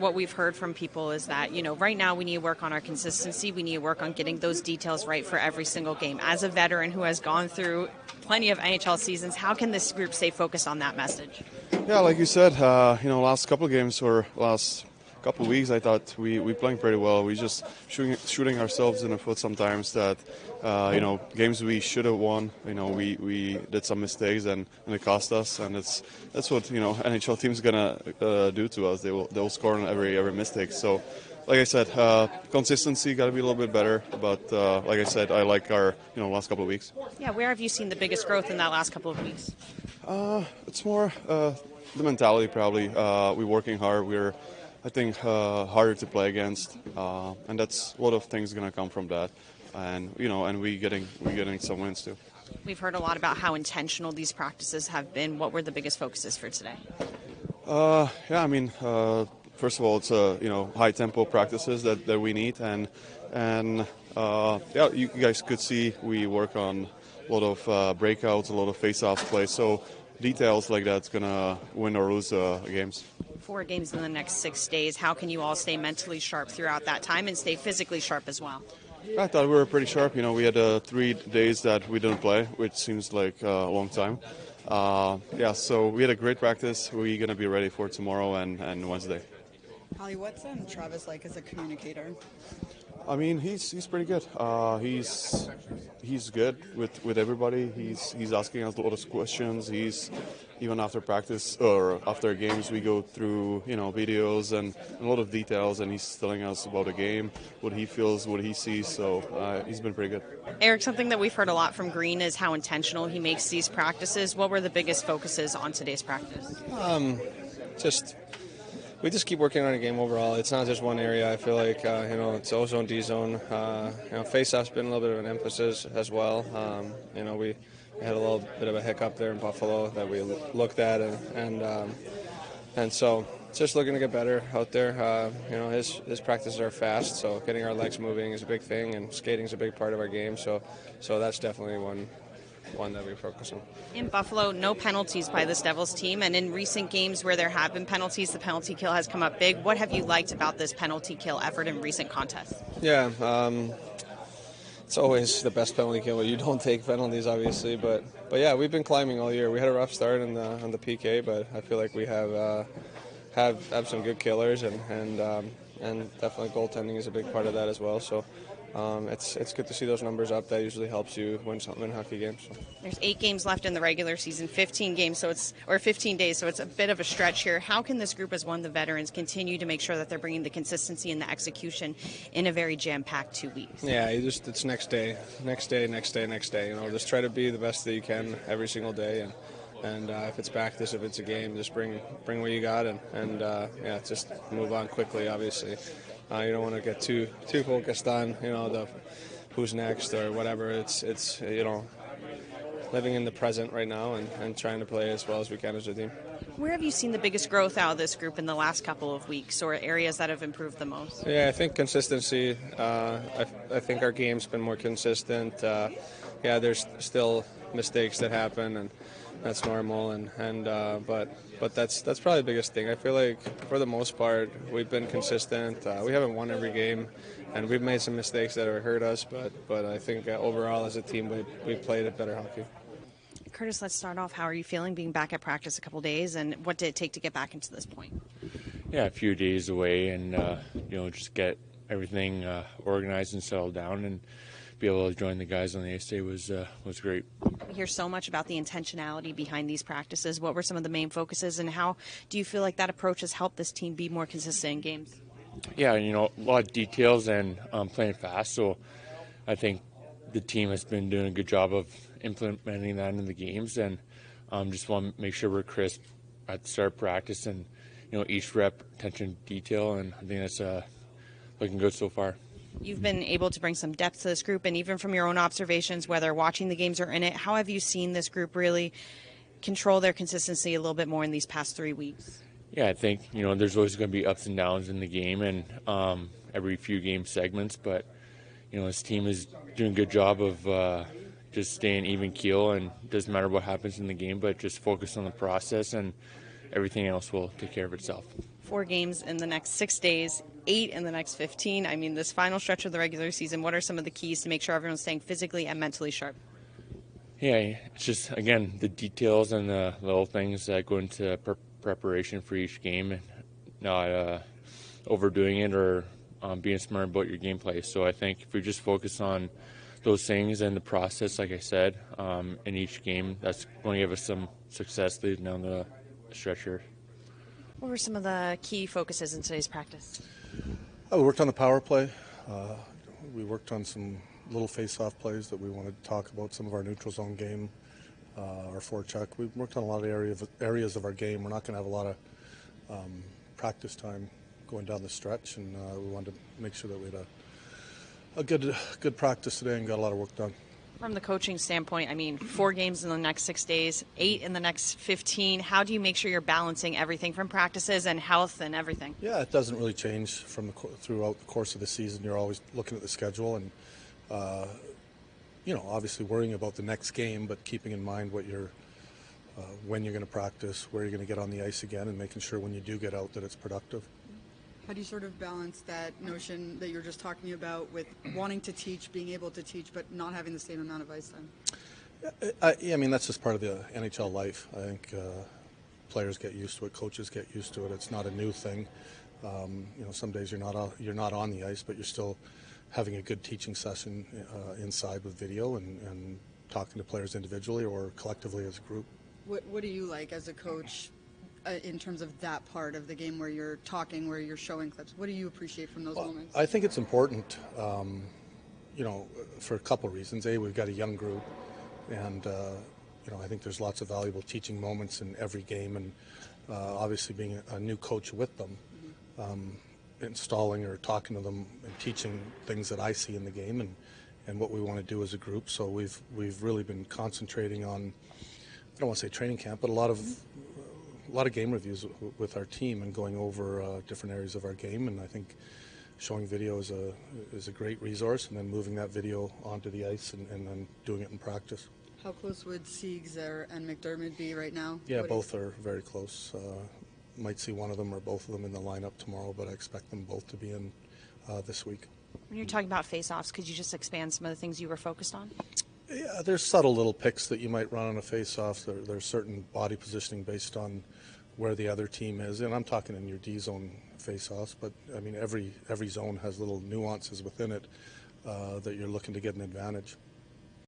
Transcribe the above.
what we've heard from people is that, right now we need to work on our consistency. We need to work on getting those details right for every single game. As a veteran who has gone through plenty of NHL seasons, how can this group stay focused on that message? Yeah, like you said, last couple of games or last couple of weeks, I thought we playing pretty well. We just shooting ourselves in the foot sometimes. That games we should have won. We did some mistakes and it cost us. And that's what NHL teams gonna do to us. They'll score on every mistake. So, like I said, consistency got to be a little bit better. But like I said, I like our last couple of weeks. Yeah, where have you seen the biggest growth in that last couple of weeks? It's more the mentality probably. We're working hard. We're I think harder to play against, and that's a lot of things going to come from that, and we getting some wins too. We've heard a lot about how intentional these practices have been. What were the biggest focuses for today? First of all, it's high tempo practices that we need, and you guys could see we work on a lot of breakouts, a lot of face-off plays. So details like that's gonna win or lose games. 4 games in the next 6 days. How can you all stay mentally sharp throughout that time and stay physically sharp as well? I thought we were pretty sharp. We had 3 days that we didn't play, which seems like a long time. So we had a great practice. We're going to be ready for tomorrow and Wednesday. Holly, what's Travis like as a communicator? I mean, he's pretty good. He's good with everybody. He's asking us a lot of questions. Even after practice or after games, we go through videos and a lot of details, and he's telling us about the game, what he feels, what he sees. So he's been pretty good. Eric, something that we've heard a lot from Green is how intentional he makes these practices. What were the biggest focuses on today's practice? We just keep working on a game overall. It's not just one area. I feel like, it's O-zone, D-zone. Face-off's been a little bit of an emphasis as well. We had a little bit of a hiccup there in Buffalo that we looked at, and so just looking to get better out there. His practices are fast, so getting our legs moving is a big thing, and skating is a big part of our game. So that's definitely one that we focus on. In Buffalo, no penalties by this Devils team, and in recent games where there have been penalties, the penalty kill has come up big. What have you liked about this penalty kill effort in recent contests? Yeah, it's always the best penalty kill. You don't take penalties, obviously, but yeah, we've been climbing all year. We had a rough start on the PK, but I feel like we have some good killers, and definitely goaltending is a big part of that as well. So. It's good to see those numbers up. That usually helps you win hockey games. So. There's 8 games left in the regular season, 15 days, so it's a bit of a stretch here. How can this group, as one of the veterans, continue to make sure that they're bringing the consistency and the execution in a very jam-packed 2 weeks? Yeah, it's next day. Just try to be the best that you can every single day, and if it's practice, if it's a game, just bring what you got, and just move on quickly. Obviously. You don't want to get too focused on the who's next or whatever. It's living in the present right now and trying to play as well as we can as a team. Where have you seen the biggest growth out of this group in the last couple of weeks, or areas that have improved the most? Yeah, I think consistency. I think our game's been more consistent. There's still mistakes that happen, and that's normal. But that's probably the biggest thing. I feel like for the most part we've been consistent. We haven't won every game, and we've made some mistakes that have hurt us. But I think overall as a team we played a better hockey. Curtis, let's start off. How are you feeling being back at practice a couple days, and what did it take to get back into this point? Yeah, a few days away, and just get everything organized and settled down, and be able to join the guys on the ice today was great. We hear so much about the intentionality behind these practices. What were some of the main focuses, and how do you feel like that approach has helped this team be more consistent in games? Yeah, a lot of details and playing fast. So I think the team has been doing a good job of implementing that in the games, and just want to make sure we're crisp at the start of practice, and each rep, attention to detail, and I think that's looking good so far. You've been able to bring some depth to this group, and even from your own observations, whether watching the games or in it, how have you seen this group really control their consistency a little bit more in these past 3 weeks? Yeah, I think, there's always going to be ups and downs in the game, and every few game segments, but, this team is doing a good job of just staying even keel, and it doesn't matter what happens in the game, but just focus on the process and everything else will take care of itself. 4 games in the next 6 days, 8 in the next 15. I mean, this final stretch of the regular season, what are some of the keys to make sure everyone's staying physically and mentally sharp? Yeah, it's just, again, the details and the little things that go into preparation for each game, and not overdoing it or being smart about your gameplay. So I think if we just focus on those things and the process, like I said, in each game, that's going to give us some success leading down the stretch here. What were some of the key focuses in today's practice? We worked on the power play. We worked on some little face-off plays that we wanted to talk about, some of our neutral zone game, our forecheck. We worked on a lot of areas of our game. We're not going to have a lot of practice time going down the stretch, and we wanted to make sure that we had a good practice today and got a lot of work done. From the coaching standpoint, I mean, 4 games in the next 6 days, 8 in the next 15. How do you make sure you're balancing everything from practices and health and everything? Yeah, it doesn't really change throughout the course of the season. You're always looking at the schedule and, obviously worrying about the next game, but keeping in mind when you're going to practice, where you're going to get on the ice again, and making sure when you do get out that it's productive. How do you sort of balance that notion that you're just talking about with wanting to teach, being able to teach, but not having the same amount of ice time? I mean, that's just part of the NHL life. I think players get used to it, coaches get used to it. It's not a new thing. Some days you're not on the ice, but you're still having a good teaching session inside with video and talking to players individually or collectively as a group. What do you like as a coach in terms of that part of the game where you're talking, where you're showing clips? What do you appreciate from those moments? I think it's important, for a couple of reasons. We've got a young group, and I think there's lots of valuable teaching moments in every game, and obviously being a new coach with them, installing or talking to them and teaching things that I see in the game and what we want to do as a group. So we've really been concentrating on, I don't want to say training camp, but a lot of game reviews with our team and going over different areas of our game. And I think showing video is a great resource, and then moving that video onto the ice and then doing it in practice. How close would Siegs and MacDermid be right now? Yeah, both are very close. Might see one of them or both of them in the lineup tomorrow, but I expect them both to be in this week. When you're talking about face-offs, could you just expand some of the things you were focused on? Yeah, there's subtle little picks that you might run on a face-off. There's certain body positioning based on where the other team is, and I'm talking in your D-zone face-offs, but I mean every zone has little nuances within it that you're looking to get an advantage.